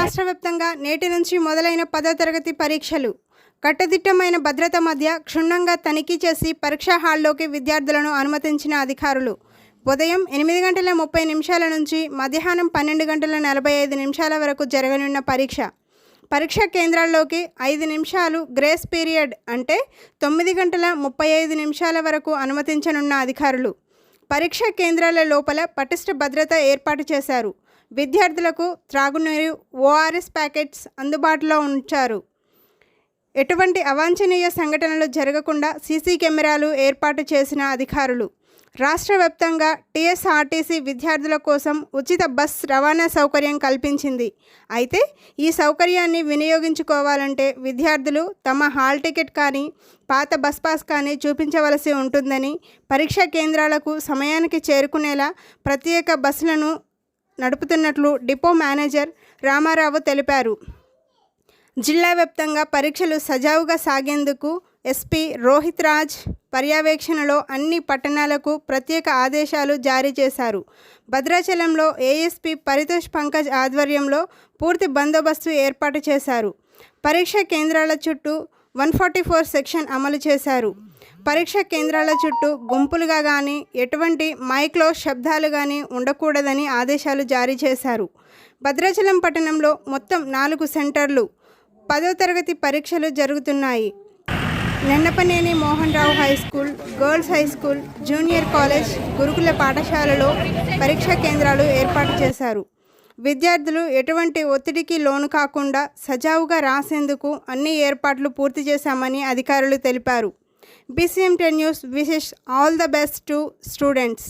రాష్ట్ర వ్యాప్తంగా నేటి నుంచి మొదలైన 10వ తరగతి పరీక్షలు కట్టుదిట్టమైన భద్రత మధ్య క్షుణ్ణంగా తనిఖీ చేసి పరీక్షా హాల్లోకి విద్యార్థులను అనుమతించిన అధికారులు. ఉదయం 8:30 నుంచి మధ్యాహ్నం 12:45 వరకు జరగనున్న పరీక్షా కేంద్రాల్లోకి 5 నిమిషాలు గ్రేస్ పీరియడ్ అంటే 9:35 వరకు అనుమతించనున్న అధికారులు. పరీక్షా కేంద్రాల లోపల పటిష్ట భద్రత ఏర్పాటు చేశారు. విద్యార్థులకు త్రాగునీరు, ఓఆర్ఎస్ ప్యాకెట్స్ అందుబాటులో ఉంచారు. ఎటువంటి అవాంఛనీయ సంఘటనలు జరగకుండా సీసీ కెమెరాలు ఏర్పాటు చేసిన అధికారులు. రాష్ట్ర వ్యాప్తంగా టీఎస్ఆర్టీసీ విద్యార్థుల కోసం ఉచిత బస్ రవాణా సౌకర్యం కల్పించింది. అయితే ఈ సౌకర్యాన్ని వినియోగించుకోవాలంటే విద్యార్థులు తమ హాల్ టికెట్ కానీ పాత బస్ పాస్ కానీ చూపించవలసి ఉంటుందని, పరీక్షా కేంద్రాలకు సమయానికి చేరుకునేలా ప్రత్యేక బస్సులను నడుపుతున్నట్లు డిపో మేనేజర్ రామారావు తెలిపారు. జిల్లా వ్యాప్తంగా పరీక్షలు సజావుగా సాగేందుకు ఎస్పీ రోహిత్ రాజ్ పర్యవేక్షణలో అన్ని పట్టణాలకు ప్రత్యేక ఆదేశాలు జారీ చేశారు. భద్రాచలంలో ఏఎస్పీ పరితోష్ పంకజ్ ఆధ్వర్యంలో పూర్తి బందోబస్తు ఏర్పాటు చేశారు. పరీక్షా కేంద్రాల చుట్టూ 144 సెక్షన్ అమలు చేశారు. పరీక్షా కేంద్రాల చుట్టూ గుంపులుగా కానీ ఎటువంటి మైక్లో శబ్దాలు కానీ ఉండకూడదని ఆదేశాలు జారీ చేశారు. భద్రాచలం పట్టణంలో మొత్తం 4 సెంటర్లు 10వ తరగతి పరీక్షలు జరుగుతున్నాయి. Nennapaneni Mohan Rao high school, girls high school, junior college, గురుకుల పాఠశాలలో పరీక్షా కేంద్రాలు ఏర్పాటు చేశారు. విద్యార్థులు ఎటువంటి ఒత్తిడికి లోను కాకుండా సజావుగా రాసేందుకు అన్ని ఏర్పాట్లు పూర్తి చేశామని అధికారులు తెలిపారు. BCM10 News wishes all the best to students.